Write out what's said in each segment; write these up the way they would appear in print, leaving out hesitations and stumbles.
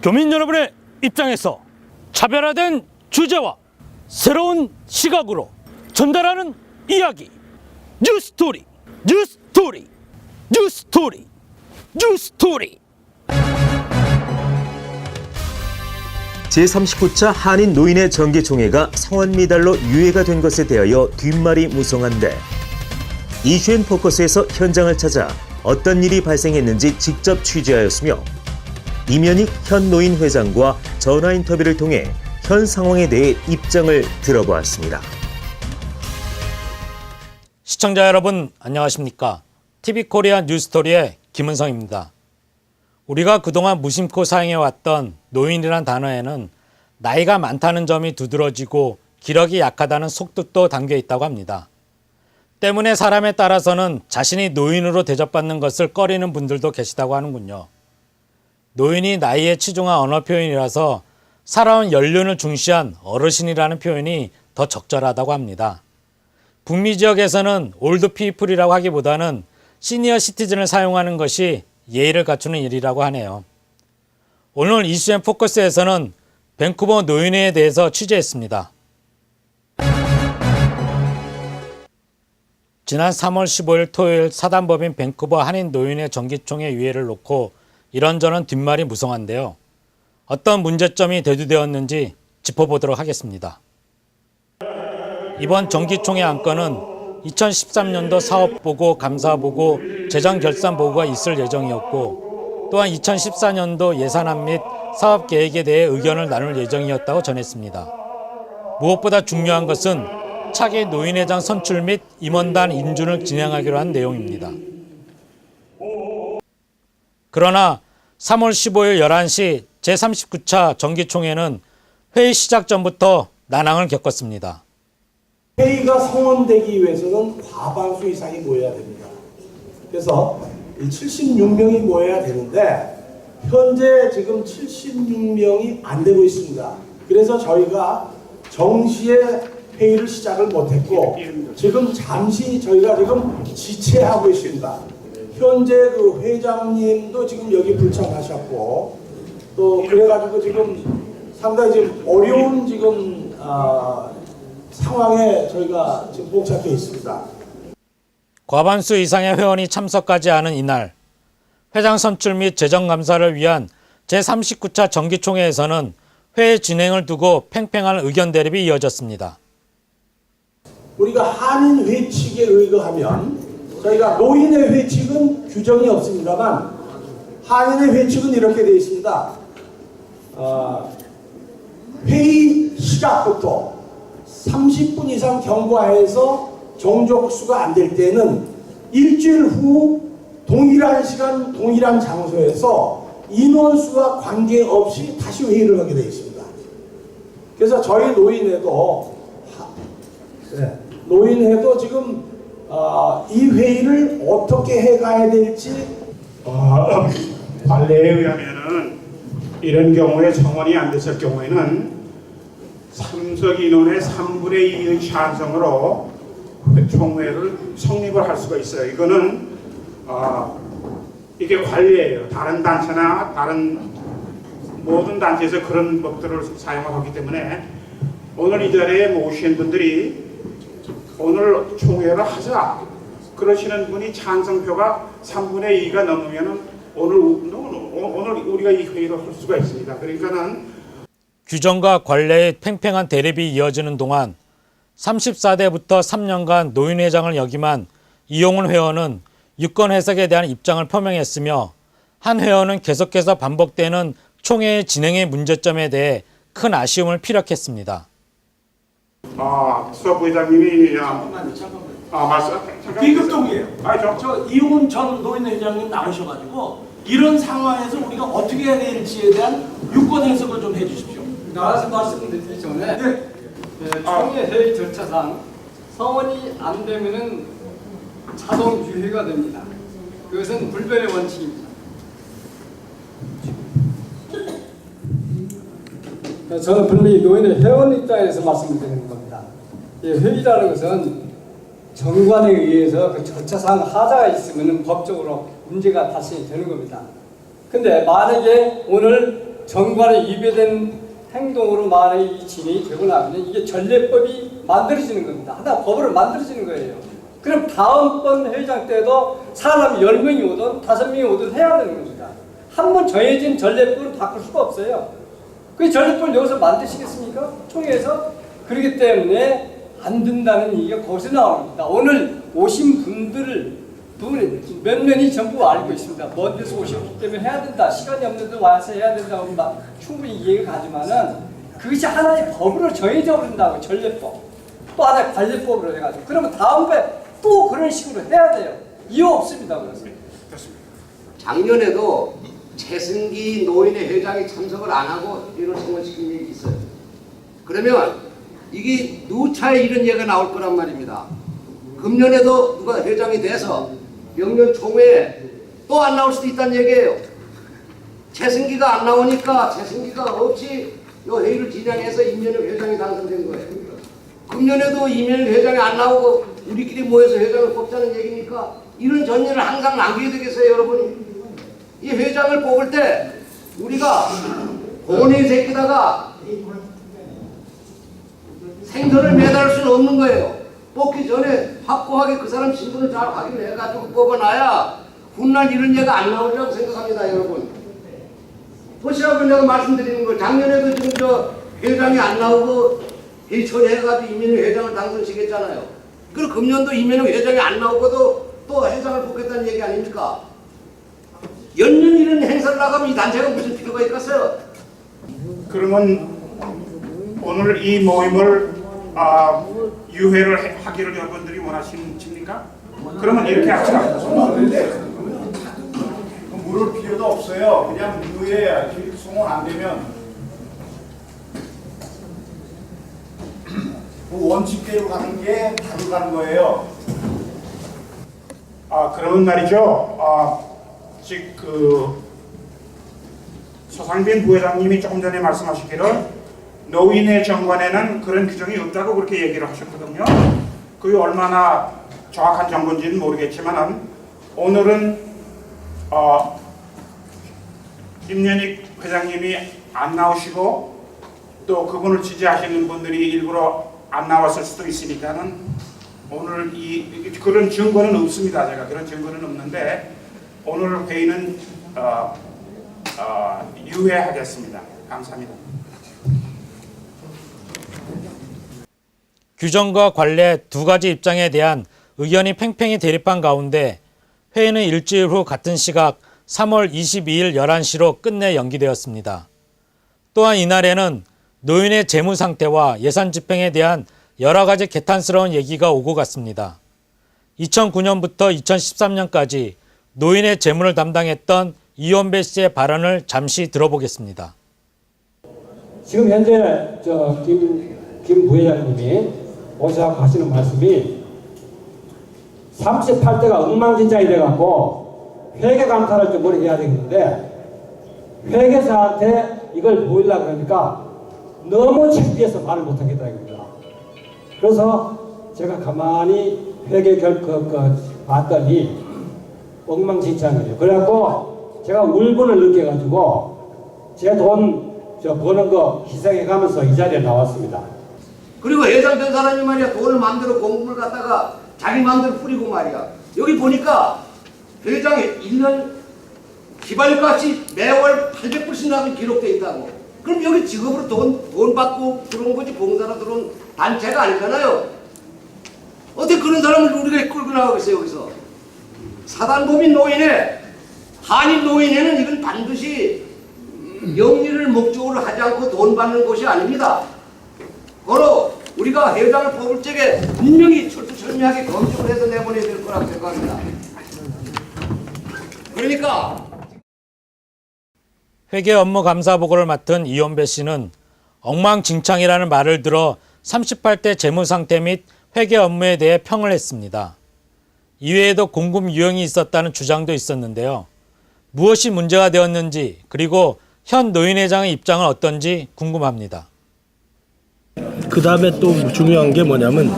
교민 여러분의 입장에서 차별화된 주제와 새로운 시각으로 전달하는 이야기, 뉴스토리, 뉴스토리, 뉴스토리, 뉴스토리. 제39차 한인 노인의 정기총회가 성원미달로 유예가 된 것에 대하여 뒷말이 무성한데, 이슈앤 포커스에서 현장을 찾아 어떤 일이 발생했는지 직접 취재하였으며, 이면익 현 노인 회장과 전화 인터뷰를 통해 현 상황에 대해 입장을 들어보았습니다. 시청자 여러분 안녕하십니까? TV코리아 뉴스토리의 김은성입니다. 우리가 그동안 무심코 사용해왔던 노인이란 단어에는 나이가 많다는 점이 두드러지고 기력이 약하다는 속뜻도 담겨 있다고 합니다. 때문에 사람에 따라서는 자신이 노인으로 대접받는 것을 꺼리는 분들도 계시다고 하는군요. 노인이 나이에 치중한 언어 표현이라서 살아온 연륜을 중시한 어르신이라는 표현이 더 적절하다고 합니다. 북미 지역에서는 올드 피플이라고 하기보다는 시니어 시티즌을 사용하는 것이 예의를 갖추는 일이라고 하네요. 오늘 이슈앤 포커스에서는 밴쿠버 노인회에 대해서 취재했습니다. 지난 3월 15일 토요일 사단법인 밴쿠버 한인 노인회 정기총회 유예를 놓고 이런저런 뒷말이 무성한데요. 어떤 문제점이 대두되었는지 짚어보도록 하겠습니다. 이번 정기총회 안건은 2013년도 사업보고, 감사보고, 재정결산보고가 있을 예정이었고, 또한 2014년도 예산안 및 사업계획에 대해 의견을 나눌 예정이었다고 전했습니다. 무엇보다 중요한 것은 차기 노인회장 선출 및 임원단 인준을 진행하기로 한 내용입니다. 그러나 3월 15일 11시 제39차 정기총회는 회의 시작 전부터 난항을 겪었습니다. 회의가 성원되기 위해서는 과반수 이상이 모여야 됩니다. 그래서 76명이 모여야 되는데 현재 지금 76명이 안 되고 있습니다. 그래서 저희가 정시에 회의를 시작을 못했고 지금 잠시 저희가 지금 지체하고 있습니다. 현재 그 회장님도 지금 여기 불참하셨고 또 그래가지고 지금 상당히 지금 어려운 지금 상황에 저희가 지금 봉착해 있습니다. 과반수 이상의 회원이 참석하지 않은 이날, 회장 선출 및 재정감사를 위한 제39차 정기총회에서는 회의 진행을 두고 팽팽한 의견 대립이 이어졌습니다. 우리가 한인 회칙에 의거하면 저희가 노인의 회칙은 규정이 없습니다만 한인의 회칙은 이렇게 되어 있습니다. 회의 시작부터 30분 이상 경과해서 종족수가 안 될 때는 일주일 후 동일한 시간 동일한 장소에서 인원수와 관계없이 다시 회의를 하게 되어 있습니다. 그래서 저희 노인회도 지금 이 회의를 어떻게 해가야 될지 관례에 의하면은 이런 경우에 정원이 안 됐을 경우에는 참석 인원의 3분의 2의 찬성으로 총회를 성립을 할 수가 있어요. 이거는 이게 관례예요. 다른 단체나 다른 모든 단체에서 그런 법들을 사용하기 때문에 오늘 이 자리에 모신 분들이 오늘 총회를 하자 그러시는 분이 찬성표가 3분의 2가 넘으면은 오늘 우리가 이 회의를 할 수가 있습니다. 그러니까는 규정과 관례의 팽팽한 대립이 이어지는 동안 34대부터 3년간 노인회장을 역임한 이용훈 회원은 유권 해석에 대한 입장을 표명했으며, 한 회원은 계속해서 반복되는 총회의 진행의 문제점에 대해 큰 아쉬움을 피력했습니다. 수석 부회장님이 비급동이에요. 맞죠? 저 이용훈 전 노인회장님 나오셔가지고 이런 상황에서 우리가 어떻게 해야 될지에 대한 유권 해석을 좀 해주십시오. 나와서 말씀드리기 전에 총회 회의 절차상 성원이 안 되면은 자동 유예가 됩니다. 그것은 불변의 원칙입니다. 저는 분명히 노인의 회원 입장에서 말씀을 드리는 겁니다. 이 회의라는 것은 정관에 의해서 그 절차상 하자가 있으면 법적으로 문제가 발생이 되는 겁니다. 근데 만약에 오늘 정관에 위배된 행동으로 만약에 이 진행이 되고 나면 이게 전례법이 만들어지는 겁니다. 하나 법으로 만들어지는 거예요. 그럼 다음번 회의장 때도 사람 10명이 오든 5명이 오든 해야 되는 겁니다. 한 번 정해진 전례법을 바꿀 수가 없어요. 그 전례법을 여기서 만드시겠습니까? 총회에서? 그렇기 때문에 안 된다는 얘기가 거기서 나옵니다. 오늘 오신 분들을 몇 명이 전부 알고 있습니다. 먼 데서 오셨기 때문에 해야 된다. 시간이 없는데 와서 해야 된다고 충분히 이해가 가지만은 그것이 하나의 법으로 정해져 버린다고. 전례법. 또 하나의 관례법으로 해가지고. 그러면 다음번에 또 그런 식으로 해야 돼요. 이유 없습니다. 그래서. 작년에도 최승기 노인회 회장이 참석을 안 하고 회의를 성원시킨 일이 있어요. 그러면 이게 누차에 이런 얘기가 나올 거란 말입니다. 금년에도 누가 회장이 돼서 명년 총회에 또 안 나올 수도 있다는 얘기예요. 최승기가 안 나오니까 최승기가 없이 이 회의를 진행해서 임명혁 회장이 당선된 거예요. 금년에도 임명혁 회장이 안 나오고 우리끼리 모여서 회장을 뽑자는 얘기니까 이런 전례를 항상 남기게 되겠어요, 여러분이? 이 회장을 뽑을 때 우리가 본인 새끼다가 생선을 매달을 수는 없는 거예요. 뽑기 전에 확고하게 그 사람 신분을 잘 확인해가지고 뽑아놔야 훗날 이런 얘가 안 나오리라고 생각합니다, 여러분. 보시라고 내가 말씀드리는 거. 작년에도 지금 저 회장이 안 나오고 회의 처리해가지고 이민우 회장을 당선시켰잖아요. 그리고 금년도 이민우 회장이 안 나오고도 또 회장을 뽑겠다는 얘기 아닙니까? 연년 이런 행사를 나가면 이 단체가 무슨 필요가 있겠어요? 그러면 오늘 이 모임을 유회를 하기를 여러분들이 원하십니까? 그러면 이렇게 합시다. 물을 필요도 없어요. 그냥 유회 송원 안 되면 그 원칙대로 가는 게 바로 가는 거예요. 그러면 말이죠. 즉 서상빈 부회장님이 조금 전에 말씀하시기를 노인의 정관에는 그런 규정이 없다고 그렇게 얘기를 하셨거든요. 그게 얼마나 정확한 정보인지는 모르겠지만 오늘은 김연익 회장님이 안 나오시고 또 그분을 지지하시는 분들이 일부러 안 나왔을 수도 있으니까는 오늘 그런 증거는 없습니다. 제가 그런 증거는 없는데 오늘 회의는 유회하겠습니다. 감사합니다. 규정과 관례 두 가지 입장에 대한 의견이 팽팽히 대립한 가운데 회의는 일주일 후 같은 시각 3월 22일 11시로 끝내 연기되었습니다. 또한 이날에는 노인의 재무 상태와 예산 집행에 대한 여러 가지 개탄스러운 얘기가 오고 갔습니다. 2009년부터 2013년까지 노인의 재무를 담당했던 이원배 씨의 발언을 잠시 들어보겠습니다. 지금 현재 김 부회장님이 오셔서 하시는 말씀이 38대가 엉망진창이 돼갖고 회계감사를 좀 오래 해야 되겠는데 회계사한테 이걸 보이려고 그러니까 너무 창피해서 말을 못하겠다 이겁니다. 그래서 제가 가만히 회계 봤더니 엉망진창이에요. 그래갖고 제가 울분을 느껴가지고 제 돈 버는 거 희생해가면서 이 자리에 나왔습니다. 그리고 회장된 사람이 말이야 돈을 마음대로 공금을 갖다가 자기 마음대로 뿌리고 말이야. 여기 보니까 회장이 1년 기발값이 매월 800불씩 나면 기록돼 있다고. 그럼 여기 직업으로 돈 받고 들어온 거지 봉사로 들어온 단체가 아니잖아요. 어떻게 그런 사람을 우리가 끌고 나가겠어요 여기서. 사단법인 노인회, 한인 노인회는 이건 반드시 영리를 목적으로 하지 않고 돈 받는 곳이 아닙니다. 바로 우리가 회장을 뽑을 적에 분명히 철두철미하게 검증을 해서 내보내야 될 거라고 생각합니다. 그러니까 회계 업무 감사 보고를 맡은 이원배 씨는 엉망진창이라는 말을 들어 38대 재무 상태 및 회계 업무에 대해 평을 했습니다. 이외에도 공금 유형이 있었다는 주장도 있었는데요. 무엇이 문제가 되었는지 그리고 현 노인회장의 입장은 어떤지 궁금합니다. 그 다음에 또 중요한 게 뭐냐면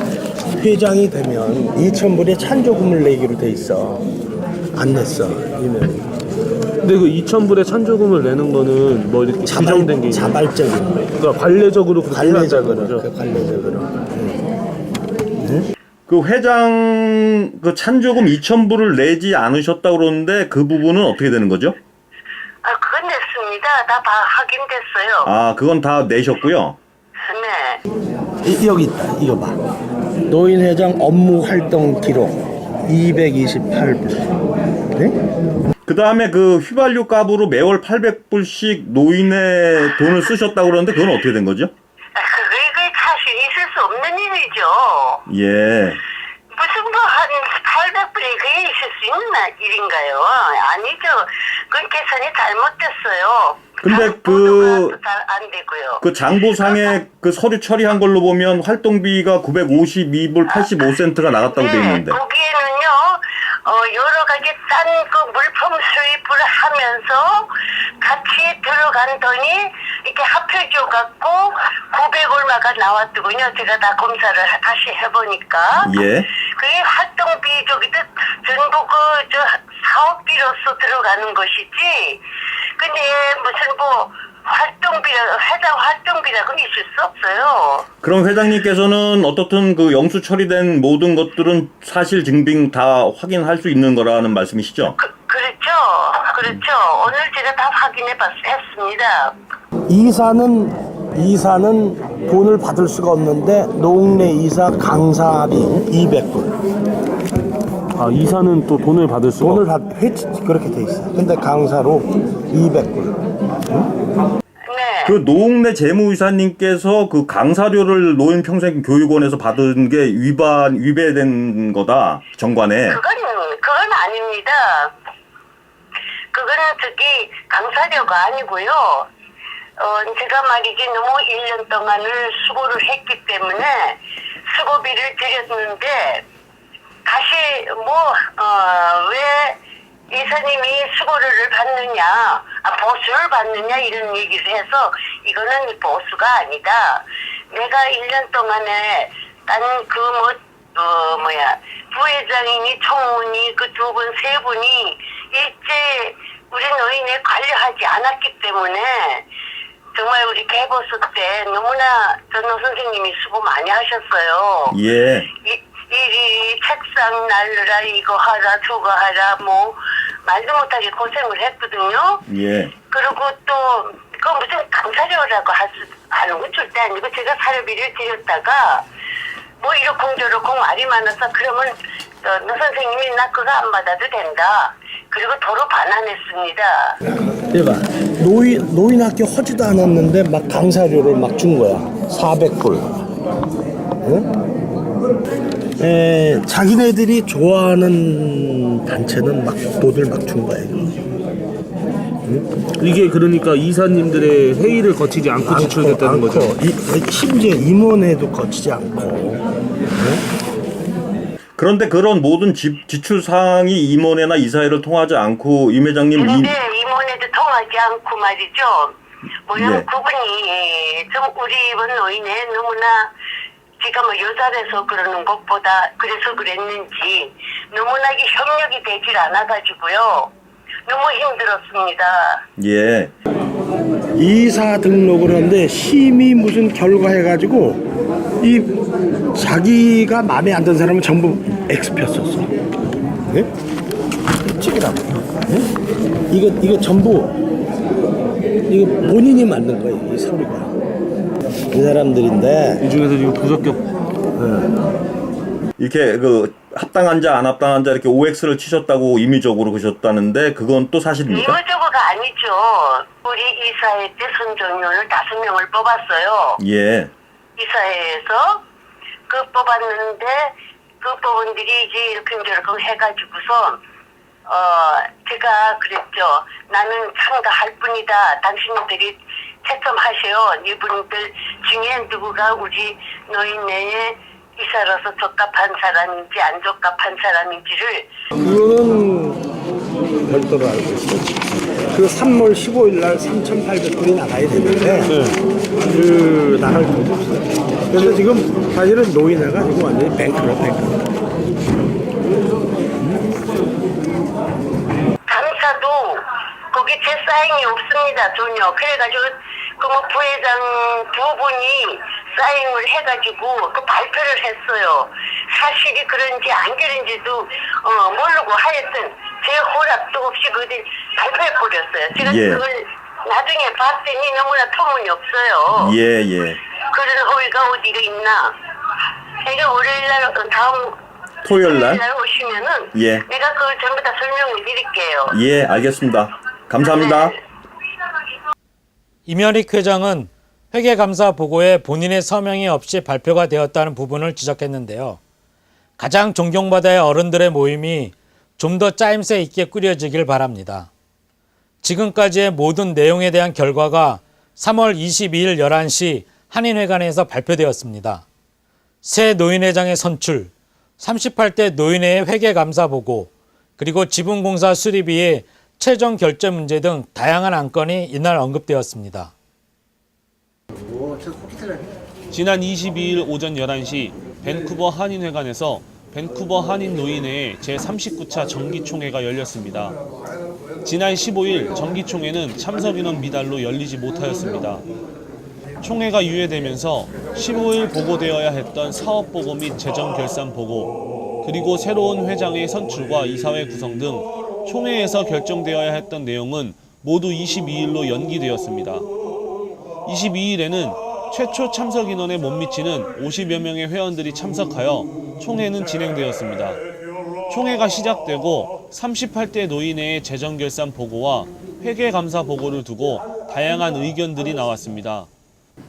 회장이 되면 2,000불의 찬조금을 내기로 돼 있어. 안 냈어. 이면 근데 그 2,000불의 찬조금을 내는 거는 뭐 이렇게 규정된 게 자발적인 그러니까 관례적으로 그렇게 관례적으로 해야 되는 거죠? 관례적으로 그 회장 그 찬조금 2,000불을 내지 않으셨다고 그러는데 그 부분은 어떻게 되는 거죠? 그건 냈습니다. 다 확인됐어요. 아, 그건 다 내셨고요. 네. 여기 있다. 이거 봐. 노인회장 업무 활동 기록 228불. 네? 그 다음에 그 휘발유 값으로 매월 800불씩 노인의 돈을 쓰셨다고 그러는데 그건 어떻게 된 거죠? 그게 사실 있을 수 없는 일이죠. 예. 무슨 뭐 한 800불이 그게 있을 수 있는 일인가요? 아니죠. 그건 계산이 잘못됐어요. 근데 잘안 되고요. 그 장부상에 그 서류 처리한 걸로 보면 활동비가 952불 85센트가 나갔다고 돼 있는데. 거기에는요, 여러 가지 딴 그 물품 수입을 하면서 같이 들어간 돈이 이렇게 합해져 갖고 900 얼마가 나왔더군요. 제가 다 검사를 다시 해보니까. 예. 그게 활동비 저기도 전부 저 사업비로서 들어가는 것이지. 근데 무슨 뭐 회장 활동비라고는 있을 수 없어요. 그럼 회장님께서는 어떻든 그 영수 처리된 모든 것들은 사실 증빙 다 확인할 수 있는 거라는 말씀이시죠? 그렇죠. 오늘 제가 다 했습니다. 이사는 돈을 받을 수가 없는데 노웅래 이사 강사비 200불. 아, 이사는 또 돈을 받을 수가 그렇게 돼 있어. 근데 강사로 200불. 네. 그 노웅래 재무이사님께서 그 강사료를 노인평생교육원에서 받은 게 위배된 거다, 정관에. 그건 아닙니다. 그거는 강사료가 아니고요. 제가 말이지 너무 1년 동안을 수고를 했기 때문에 수고비를 드렸는데 다시 왜 이사님이 수고료를 받느냐, 보수를 받느냐 이런 얘기를 해서 이거는 보수가 아니다. 내가 1년 동안에 부회장이니 총무니 그 두 분, 세 분이 일제 우리 노인에 관리하지 않았기 때문에 정말 우리 개보수 때 너무나 전노 선생님이 수고 많이 하셨어요. 예. 이 책상 날르라 이거 하라 저거 하라 말도 못하게 고생을 했거든요. 예. 그리고 또 그건 무슨 강사료라고 하는 건 절대 아니고 제가 사료비를 드렸다가 이러쿵저러쿵 말이 많아서 그러면 노 선생님이 나 그거 안 받아도 된다. 그리고 도로 반환했습니다. 이봐, 노인학교 하지도 않았는데 막 강사료를 막 준 거야. 400불. 응? 자기네들이 좋아하는 단체는 막 돈을 막 준 거야. 응? 이게 그러니까 이사님들의 회의를 거치지 않고 지출됐다는 거죠? 심지어 임원회도 거치지 않고. 그런데 그런 모든 지출 사항이 임원회나 이사회를 통하지 않고 임 회장님 그런데 임원회도 통하지 않고 말이죠. 예. 그분이 우리 이번 노인에 너무나 제가 여자라서 그러는 것보다 그래서 그랬는지 너무나게 협력이 되질 않아가지고요. 너무 힘들었습니다. 예. 이사 등록을 하는데 심의 무슨 결과 해가지고 자기가 마음에 안 드는 사람은 전부 X표 썼어. 네? 찍으라고. 네? 이거 전부 이거 본인이 만든 거예요. 이 서류가. 이 사람들인데 이 중에서 지금 부적격 이렇게 합당한 자 안 합당한 자 이렇게 OX를 치셨다고 임의적으로 그러셨다는데 그건 또 사실입니까? 임의적으로가 아니죠. 우리 이사회 때 선정위원을 5명을 뽑았어요. 예. 이사회에서 뽑았는데 그 뽑은들이 이제 이렇게 해가지고서 제가 그랬죠. 나는 참가할 뿐이다. 당신들이 채점하세요. 이분들 중에 누구가 우리 노인회에 이사로서 적합한 사람인지 안 적합한 사람인지를. 그거는 별도로 알고 있어요. 그 3월 15일 날 3,800불이 나가야 되는데 그 나갈 돈이 없어요. 그래서 지금 사실은 노인회가 지금 완전히 뱅크로. 감사도 그 여기 제 사인이 없습니다, 전혀. 그래가지고 그 뭐 부회장 두 분이 사인을 해가지고 그 발표를 했어요. 사실이 그런지 안 그런지도 모르고 하여튼 제 허락도 없이 그들 발표해 버렸어요. 제가 예. 그걸 나중에 봤더니 너무나 터무니없어요. 예, 예. 그런 허위가 어디가 있나? 그러니까 월요일날 다음 토요일날? 오시면은 예. 내가 그걸 전부 다 설명을 드릴게요. 예, 알겠습니다. 감사합니다. 네. 임현익 회장은 회계감사 보고에 본인의 서명이 없이 발표가 되었다는 부분을 지적했는데요. 가장 존경받아야 할 어른들의 모임이 좀 더 짜임새 있게 꾸려지길 바랍니다. 지금까지의 모든 내용에 대한 결과가 3월 22일 11시 한인회관에서 발표되었습니다. 새 노인회장의 선출, 38대 노인회의 회계감사 보고, 그리고 지분공사 수리비의 최종 결제 문제 등 다양한 안건이 이날 언급되었습니다. 지난 22일 오전 11시 밴쿠버 한인회관에서 밴쿠버 한인노인회의 제39차 정기총회가 열렸습니다. 지난 15일 정기총회는 참석인원 미달로 열리지 못하였습니다. 총회가 유예되면서 15일 보고되어야 했던 사업보고 및 재정결산보고, 그리고 새로운 회장의 선출과 이사회 구성 등 총회에서 결정되어야 했던 내용은 모두 22일로 연기되었습니다. 22일에는 최초 참석 인원에 못 미치는 50여 명의 회원들이 참석하여 총회는 진행되었습니다. 총회가 시작되고 38대 노인회의 재정결산 보고와 회계감사 보고를 두고 다양한 의견들이 나왔습니다.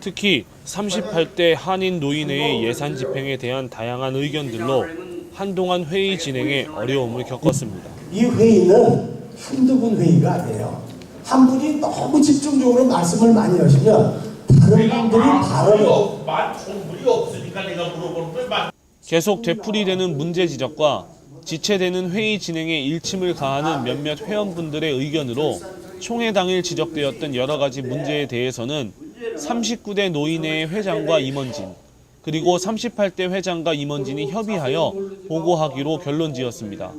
특히 38대 한인 노인회의 예산 집행에 대한 다양한 의견들로 한동안 회의 진행에 어려움을 겪었습니다. 이 회의는 한두 분 회의가 아니에요. 한 분이 너무 집중적으로 말씀을 많이 하시면 다른 분들이 발언을 계속 되풀이되는 문제 지적과 지체되는 회의 진행에 일침을 가하는 몇몇 회원분들의 의견으로 총회 당일 지적되었던 여러 가지 문제에 대해서는 39대 노인회의 회장과 임원진, 그리고 38대 회장과 임원진이 협의하여 보고하기로 결론지었습니다.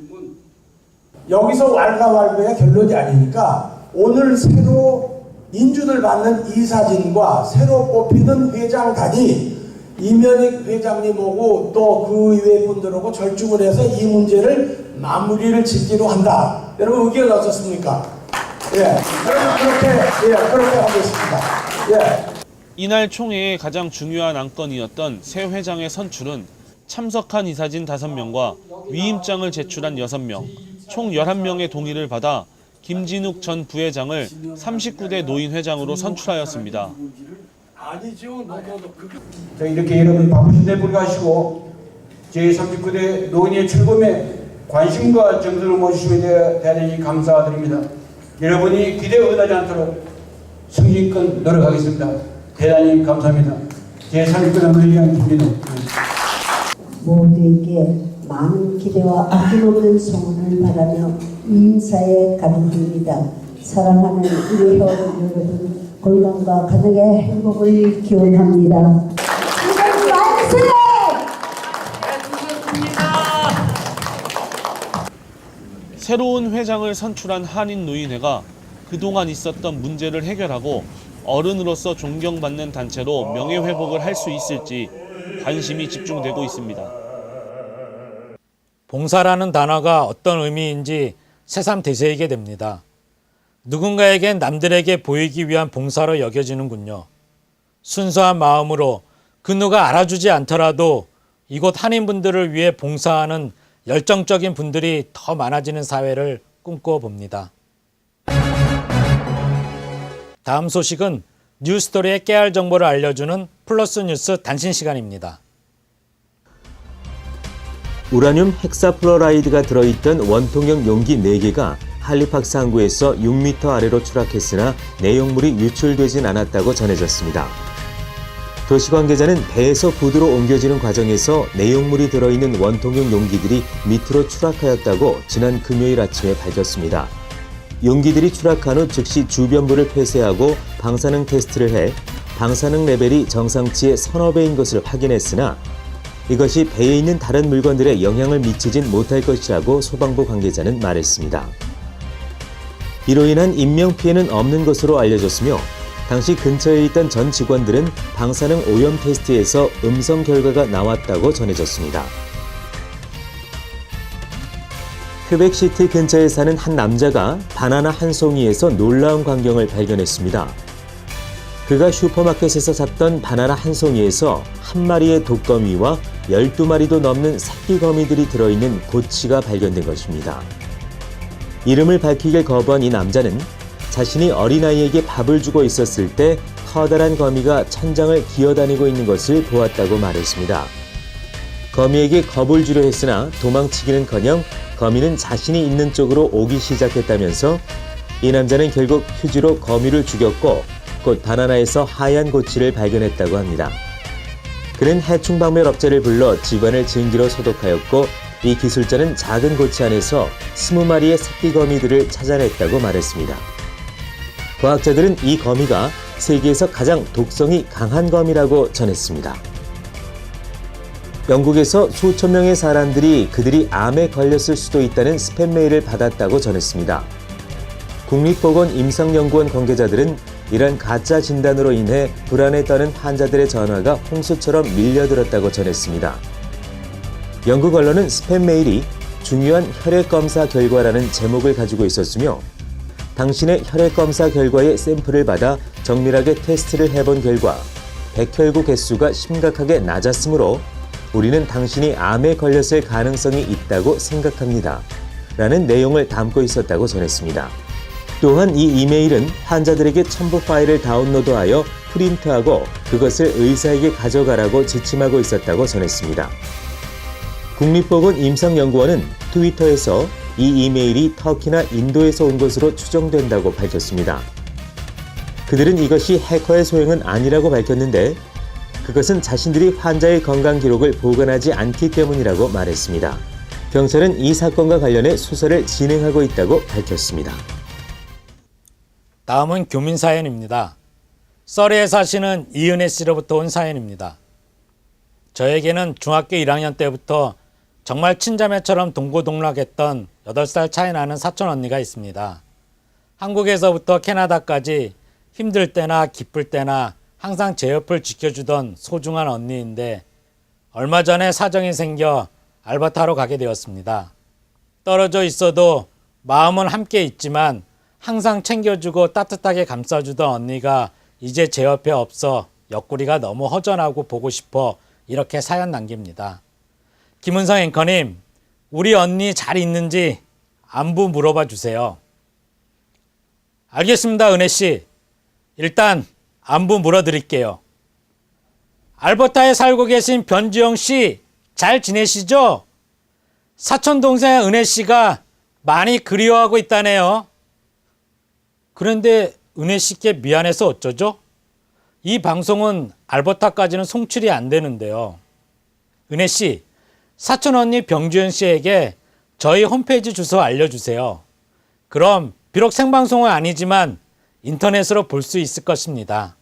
여기서 왈가왈부의 결론이 아니니까 오늘 새로 인준을 받는 이사진과 새로 뽑히는 회장단이 임현익 회장님하고 또 그 이외 분들하고 절충을 해서 이 문제를 마무리를 짓기로 한다. 여러분 의견 어떻습니까? 예, 그렇게 하겠습니다. 예. 이날 총회의 가장 중요한 안건이었던 새 회장의 선출은 참석한 이사진 5명과 위임장을 제출한 6명, 총 11명의 동의를 받아 김진욱 전 부회장을 39대 노인회장으로 선출하였습니다. 이렇게 여러분 바쁘신데 불구하시고 제39대 노인의 출범에 관심과 정성을 모시심에 대단히 감사드립니다. 여러분이 기대에 응하지 않도록 승진껏 노력하겠습니다. 대단히 감사합니다. 제39대 노인회장 김진욱. 모두에게 많은 기대와 아낌없는 소원을 바라며 인사에 가능합니다. 사랑하는 우리 회원 여러분, 건강과 가정의 행복을 기원합니다. 새로운 회장을 선출한 한인노인회가 그동안 있었던 문제를 해결하고 어른으로서 존경받는 단체로 명예회복을 할 수 있을지 관심이 집중되고 있습니다. 봉사라는 단어가 어떤 의미인지 새삼 되새기게 됩니다. 누군가에겐 남들에게 보이기 위한 봉사로 여겨지는군요. 순수한 마음으로 그 누가 알아주지 않더라도 이곳 한인분들을 위해 봉사하는 열정적인 분들이 더 많아지는 사회를 꿈꾸어 봅니다. 다음 소식은 뉴스토리의 깨알 정보를 알려주는 플러스 뉴스 단신 시간입니다. 우라늄 헥사플로라이드가 들어있던 원통형 용기 4개가 할리팍스 항구에서 6m 아래로 추락했으나 내용물이 유출되진 않았다고 전해졌습니다. 도시 관계자는 배에서 부두로 옮겨지는 과정에서 내용물이 들어있는 원통형 용기들이 밑으로 추락하였다고 지난 금요일 아침에 밝혔습니다. 용기들이 추락한 후 즉시 주변부를 폐쇄하고 방사능 테스트를 해 방사능 레벨이 정상치의 서너 배인 것을 확인했으나 이것이 배에 있는 다른 물건들에 영향을 미치진 못할 것이라고 소방부 관계자는 말했습니다. 이로 인한 인명피해는 없는 것으로 알려졌으며 당시 근처에 있던 전 직원들은 방사능 오염 테스트에서 음성 결과가 나왔다고 전해졌습니다. 퀘벡시티 근처에 사는 한 남자가 바나나 한 송이에서 놀라운 광경을 발견했습니다. 그가 슈퍼마켓에서 샀던 바나나 한 송이에서 한 마리의 독거미와 12마리도 넘는 새끼 거미들이 들어있는 고치가 발견된 것입니다. 이름을 밝히길 거부한 이 남자는 자신이 어린아이에게 밥을 주고 있었을 때 커다란 거미가 천장을 기어다니고 있는 것을 보았다고 말했습니다. 거미에게 겁을 주려 했으나 도망치기는커녕 거미는 자신이 있는 쪽으로 오기 시작했다면서 이 남자는 결국 휴지로 거미를 죽였고 곧 바나나에서 하얀 고치를 발견했다고 합니다. 그는 해충박멸업체를 불러 집안을 증기로 소독하였고 이 기술자는 작은 고치 안에서 20마리의 새끼 거미들을 찾아냈다고 말했습니다. 과학자들은 이 거미가 세계에서 가장 독성이 강한 거미라고 전했습니다. 영국에서 수천 명의 사람들이 그들이 암에 걸렸을 수도 있다는 스팸 메일을 받았다고 전했습니다. 국립보건임상연구원 관계자들은 이런 가짜 진단으로 인해 불안에 떠는 환자들의 전화가 홍수처럼 밀려들었다고 전했습니다. 영국 언론은 스팸 메일이 중요한 혈액검사 결과라는 제목을 가지고 있었으며 당신의 혈액검사 결과의 샘플을 받아 정밀하게 테스트를 해본 결과 백혈구 개수가 심각하게 낮았으므로 우리는 당신이 암에 걸렸을 가능성이 있다고 생각합니다. 라는 내용을 담고 있었다고 전했습니다. 또한 이 이메일은 환자들에게 첨부 파일을 다운로드하여 프린트하고 그것을 의사에게 가져가라고 지침하고 있었다고 전했습니다. 국립보건임상연구원은 트위터에서 이 이메일이 터키나 인도에서 온 것으로 추정된다고 밝혔습니다. 그들은 이것이 해커의 소행은 아니라고 밝혔는데 그것은 자신들이 환자의 건강 기록을 보관하지 않기 때문이라고 말했습니다. 경찰은 이 사건과 관련해 수사를 진행하고 있다고 밝혔습니다. 다음은 교민 사연입니다. 서리에 사시는 이은혜 씨로부터 온 사연입니다. 저에게는 중학교 1학년 때부터 정말 친자매처럼 동고동락했던 8살 차이 나는 사촌 언니가 있습니다. 한국에서부터 캐나다까지 힘들 때나 기쁠 때나 항상 제 옆을 지켜주던 소중한 언니인데 얼마 전에 사정이 생겨 알바타로 가게 되었습니다. 떨어져 있어도 마음은 함께 있지만 항상 챙겨주고 따뜻하게 감싸주던 언니가 이제 제 옆에 없어 옆구리가 너무 허전하고 보고 싶어 이렇게 사연 남깁니다. 김은성 앵커님, 우리 언니 잘 있는지 안부 물어봐 주세요. 알겠습니다, 은혜씨. 일단 안부 물어드릴게요. 알버타에 살고 계신 변주영씨 잘 지내시죠? 사촌동생 은혜씨가 많이 그리워하고 있다네요. 그런데 은혜씨께 미안해서 어쩌죠? 이 방송은 알버타까지는 송출이 안 되는데요. 은혜씨, 사촌 언니 병주현씨에게 저희 홈페이지 주소 알려주세요. 그럼 비록 생방송은 아니지만 인터넷으로 볼 수 있을 것입니다.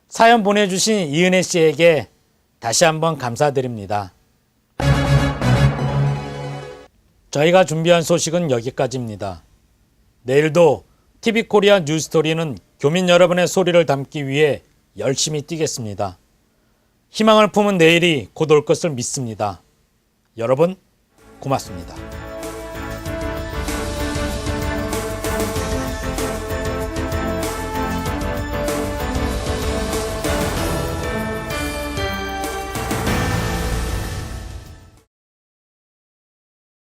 사연 보내주신 이은혜 씨에게 다시 한번 감사드립니다. 저희가 준비한 소식은 여기까지입니다. 내일도 TV코리아 뉴스토리는 교민 여러분의 소리를 담기 위해 열심히 뛰겠습니다. 희망을 품은 내일이 곧 올 것을 믿습니다. 여러분 고맙습니다.